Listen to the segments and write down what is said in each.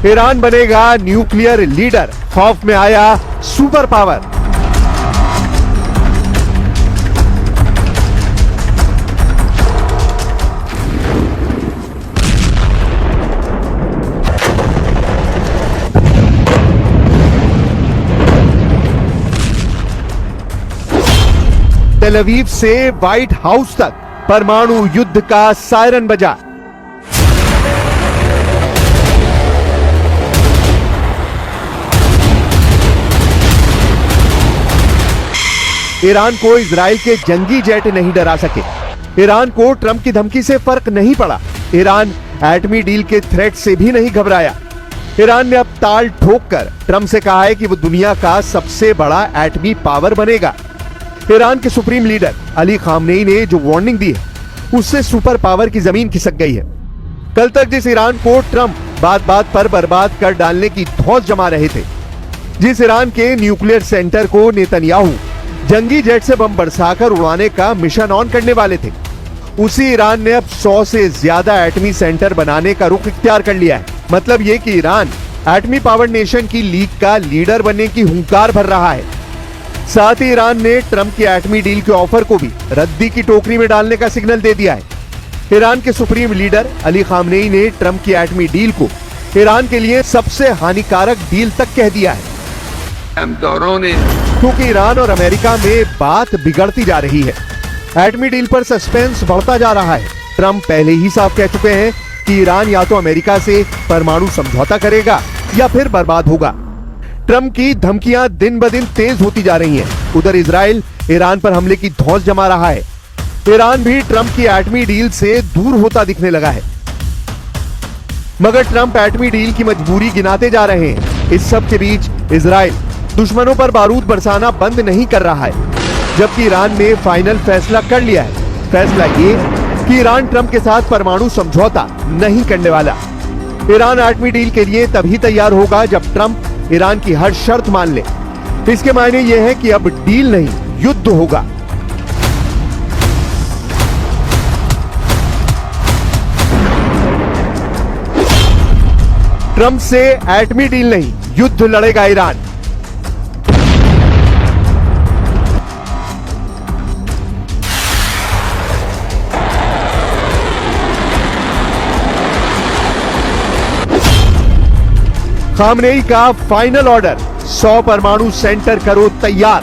Iran बनेगा nuclear leader, खौफ में आया सुपर पावर। तेल अवीव से व्हाइट हाउस तक परमाणु युद्ध का सायरन बजा। ईरान को इजराइल के जंगी जेट नहीं डरा सके। ईरान को ट्रंप की धमकी से फर्क नहीं पड़ा। ईरान एटमी डील के थ्रेट से भी नहीं घबराया। ईरान ने अब ताल ठोककर ट्रंप से कहा है कि वो दुनिया का सबसे बड़ा एटमी पावर बनेगा। ईरान के सुप्रीम लीडर अली खामनेई ने जो वार्निंग दी है, उससे सुपर पावर की जमीन खिसक गई है। कल तक जिस ईरान को ट्रंप बात बात पर बर्बाद कर डालने की धौंस जमा रहे थे, जिस ईरान के न्यूक्लियर सेंटर को नेतन्याहू जंगी जेट से बम बरसाकर उड़ाने का मिशन ऑन करने वाले थे, उसी ईरान ने अब 100 से ज्यादा एटमी सेंटर बनाने का रुख इख्तियार कर लिया है। मतलब ये कि ईरान एटमी पावर नेशन की लीग का लीडर बनने की हुंकार भर रहा है। साथ ही ईरान ने ट्रंप की एटमी डील के ऑफर को भी रद्दी की टोकरी में डालने का सिग्नल दे दिया है। ईरान के सुप्रीम लीडर अली खामनेई ने ट्रंप की एटमी डील को ईरान के लिए सबसे हानिकारक डील तक कह दिया है, क्योंकि ईरान और अमेरिका में बात बिगड़ती जा रही है। एटमी डील पर सस्पेंस बढ़ता जा रहा है। ट्रंप पहले ही साफ कह चुके हैं कि ईरान या तो अमेरिका से परमाणु समझौता करेगा या फिर बर्बाद होगा। ट्रंप की धमकियां दिन ब दिन तेज होती जा रही हैं। उधर इजराइल ईरान पर हमले की धौंस जमा रहा है। ईरान भी ट्रंप की एटमी डील से दूर होता दिखने लगा है, मगर ट्रंप एटमी डील की मजबूरी गिनाते जा रहे हैं। इस सब के बीच इजराइल दुश्मनों पर बारूद बरसाना बंद नहीं कर रहा है, जबकि ईरान ने फाइनल फैसला कर लिया है। फैसला ये कि ईरान ट्रंप के साथ परमाणु समझौता नहीं करने वाला। ईरान एटमी डील के लिए तभी तैयार होगा जब ट्रंप ईरान की हर शर्त मान ले। इसके मायने यह है कि अब डील नहीं, युद्ध होगा। ट्रंप से एटमी डील नहीं, युद्ध लड़ेगा ईरान। खामनेई का फाइनल ऑर्डर, 100 परमाणु सेंटर करो तैयार।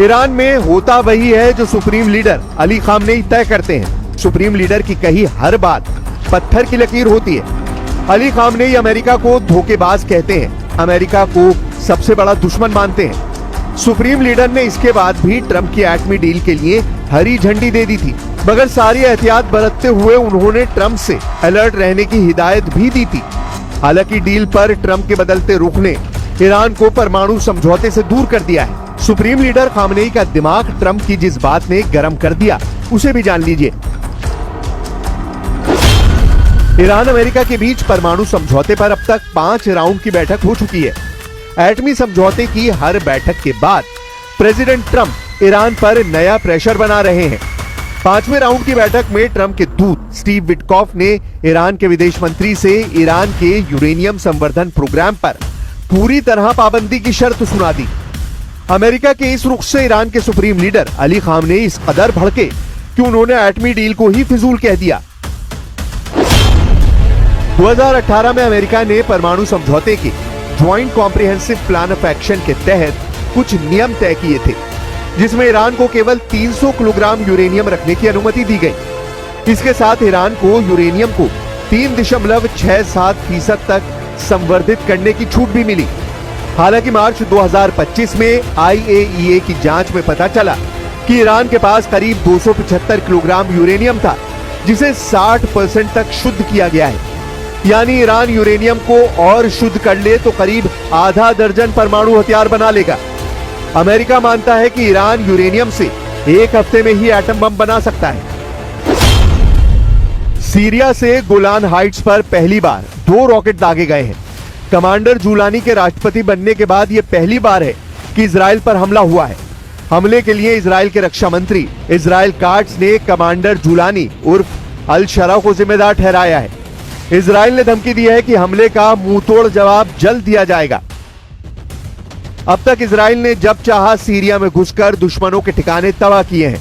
ईरान में होता वही है जो सुप्रीम लीडर अली खामनेई तय करते हैं। सुप्रीम लीडर की कही हर बात पत्थर की लकीर होती है। अली खामनेई अमेरिका को धोखेबाज कहते हैं, अमेरिका को सबसे बड़ा दुश्मन मानते हैं। सुप्रीम लीडर ने इसके बाद भी ट्रंप की एटमी डील के लिए हरी झंडी दे दी थी, मगर सारी एहतियात बरतते हुए उन्होंने ट्रंप से अलर्ट रहने की हिदायत भी दी थी। हालांकि डील पर ट्रंप के बदलते रुख ने ईरान को परमाणु समझौते से दूर कर दिया है। सुप्रीम लीडर खामनेई का दिमाग ट्रंप की जिस बात ने गर्म कर दिया, उसे भी जान लीजिए। ईरान अमेरिका के बीच परमाणु समझौते पर अब तक 5 राउंड की बैठक हो चुकी है। एटमी समझौते की हर बैठक के बाद प्रेसिडेंट ट्रंप ईरान पर नया प्रेशर बना रहे हैं। 5वें राउंड की बैठक में ट्रंप के दूत स्टीव विटकॉफ ने ईरान के विदेश मंत्री से ईरान के यूरेनियम संवर्धन प्रोग्राम पर पूरी तरह पाबंदी की शर्त सुना दी। अमेरिका के इस रुख से ईरान के सुप्रीम लीडर अली खामनेई इस कदर भड़के कि उन्होंने एटमी डील को ही फिजूल कह दिया। 2018 में अमेरिका ने परमाणु समझौते के joint comprehensive plan of action के तहत कुछ नियम तय किए थे, जिसमें ईरान को केवल 300 किलोग्राम यूरेनियम रखने की अनुमति दी गई। इसके साथ ईरान को यूरेनियम को 3.67% तक संवर्धित करने की छूट भी मिली। हालांकि मार्च 2025 में IAEA की जांच में पता चला कि ईरान के पास करीब 275 किलोग्राम यूरेनियम था, जिसे 60% तक शुद्ध किया गया है। यानी ईरान यूरेनियम को और शुद्ध कर ले तो करीब आधा दर्जन परमाणु हथियार बना लेगा। अमेरिका मानता है कि ईरान यूरेनियम से 1 हफ्ते में ही एटम बम बना सकता है। सीरिया से गोलान हाइट्स पर पहली बार 2 रॉकेट दागे गए हैं। कमांडर जूलानी के राष्ट्रपति बनने के बाद यह पहली बार है कि इजराइल पर हमला हुआ है। हमले के लिए इजराइल के रक्षा मंत्री इजराइल काट्स ने कमांडर जूलानी उर्फ अल शरा को जिम्मेदार ठहराया है। इजराइल ने धमकी दी है कि हमले का मुंहतोड़ जवाब जल्द दिया जाएगा। अब तक इजराइल ने जब चाहा सीरिया में घुसकर दुश्मनों के ठिकाने तबाह किए हैं,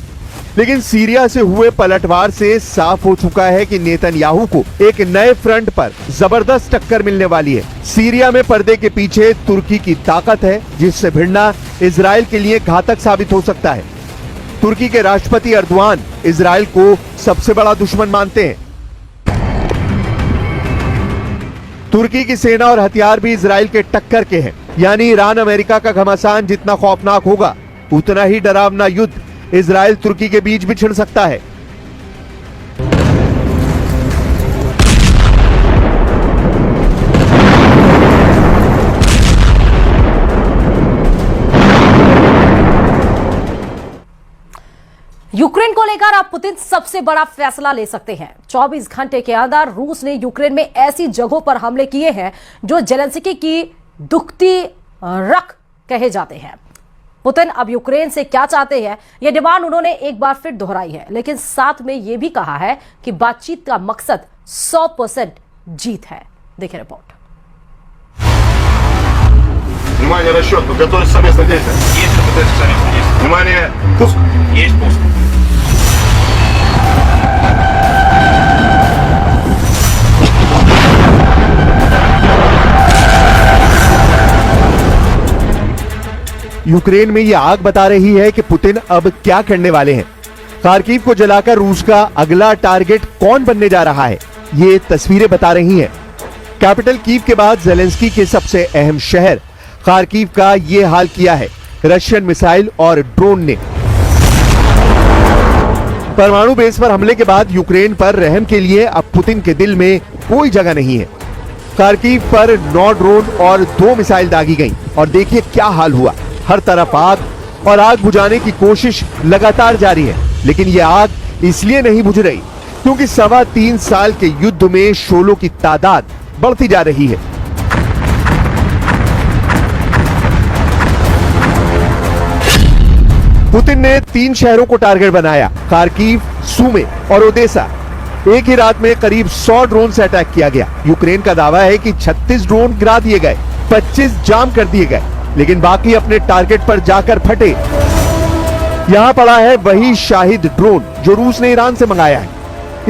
लेकिन सीरिया से हुए पलटवार से साफ हो चुका है कि नेतन्याहू को एक नए फ्रंट पर जबरदस्त टक्कर मिलने वाली है। सीरिया में पर्दे के पीछे तुर्की की ताकत है, जिससे भिड़ना इजराइल के लिए घातक साबित हो सकता है। तुर्की के राष्ट्रपति अर्दवान इजराइल को सबसे बड़ा दुश्मन मानते हैं। तुर्की की सेना और हथियार भी इजराइल के टक्कर के हैं। यानी ईरान अमेरिका का घमासान जितना खौफनाक होगा, उतना ही डरावना युद्ध इजराइल तुर्की के बीच भी छिड़ सकता है। यूक्रेन को लेकर अब पुतिन सबसे बड़ा फैसला ले सकते हैं। 24 घंटे के अंदर रूस ने यूक्रेन में ऐसी जगहों पर हमले किए हैं जो जेलेंस्की की दुखती रख कहे जाते हैं। पुतिन अब यूक्रेन से क्या चाहते हैं, यह डिमांड उन्होंने एक बार फिर दोहराई है, लेकिन साथ में यह भी कहा है कि बातचीत का मकसद 100% जीत है। देखिए रिपोर्ट। Внимание, расчет, подготовить совместное действие. Есть подготовить совместное действие. Внимание, пуск. Есть пуск. यूक्रेन में यह आग बता रही है कि पुतिन अब क्या करने वाले हैं। खार्किव को जलाकर रूस का अगला टारगेट कौन बनने जा रहा है, ये तस्वीरें बता रही हैं। कैपिटल कीव के बाद जेलेंस्की के सबसे अहम शहर खार्किव का ये हाल किया है रशियन मिसाइल और ड्रोन ने। परमाणु बेस पर हमले के बाद यूक्रेन पर रहम के लिए अब पुतिन के दिल में कोई जगह नहीं है। खार्किव पर 9 ड्रोन और 2 मिसाइल दागी गई और देखिए क्या हाल हुआ। हर तरफ आग और आग बुझाने की कोशिश लगातार जारी है, लेकिन यह आग इसलिए नहीं बुझ रही क्योंकि 3.25 साल के युद्ध में शोलों की तादाद बढ़ती जा रही है। पुतिन ने 3 शहरों को टारगेट बनाया, खार्किव, सुमे और ओदेसा। एक ही रात में करीब 100 ड्रोन से अटैक किया गया। यूक्रेन का दावा है कि 36 ड्रोन गिरा दिए गए, 25 जाम कर दिए गए, लेकिन बाकी अपने टारगेट पर जाकर फटे। यहां पड़ा है वही शाहिद ड्रोन जो रूस ने ईरान से मंगाया है।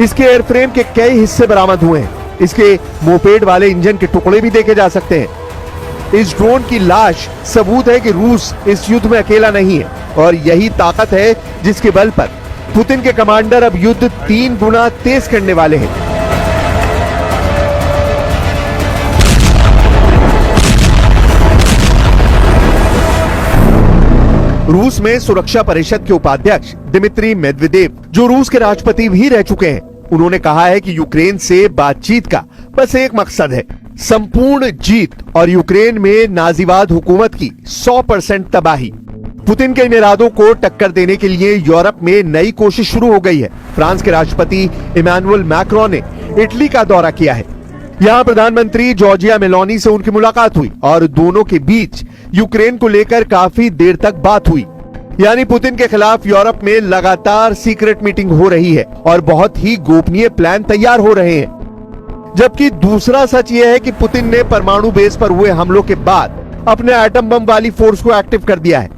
इसके एयरफ्रेम के कई हिस्से बरामद हुए हैं। इसके मोपेड वाले इंजन के टुकड़े भी देखे जा सकते हैं। इस ड्रोन की लाश सबूत है कि रूस इस युद्ध में अकेला नहीं है और यही ताकत है जिसके बल पर पुतिन के कमांडर अब युद्ध 3 गुना तेज करने वाले हैं। रूस में सुरक्षा परिषद के उपाध्यक्ष दिमित्री मेदवेदेव, जो रूस के राष्ट्रपति भी रह चुके हैं, उन्होंने कहा है कि यूक्रेन से बातचीत का बस एक मकसद है, संपूर्ण जीत और यूक्रेन में नाजीवाद हुकूमत की 100% तबाही। पुतिन के इन इरादों को टक्कर देने के लिए यूरोप में नई कोशिश शुरू हो गई है। फ्रांस के राष्ट्रपति इमैनुअल मैक्रोन ने इटली का दौरा किया है। यहाँ प्रधानमंत्री जॉर्जिया मेलोनी से उनकी मुलाकात हुई और दोनों के बीच यूक्रेन को लेकर काफी देर तक बात हुई। यानी पुतिन के खिलाफ यूरोप में लगातार सीक्रेट मीटिंग हो रही है और बहुत ही गोपनीय प्लान तैयार हो रहे हैं। जबकि दूसरा सच यह है कि पुतिन ने परमाणु बेस पर हुए हमलों के बाद अपने एटम बम वाली फोर्स को एक्टिव कर दिया है।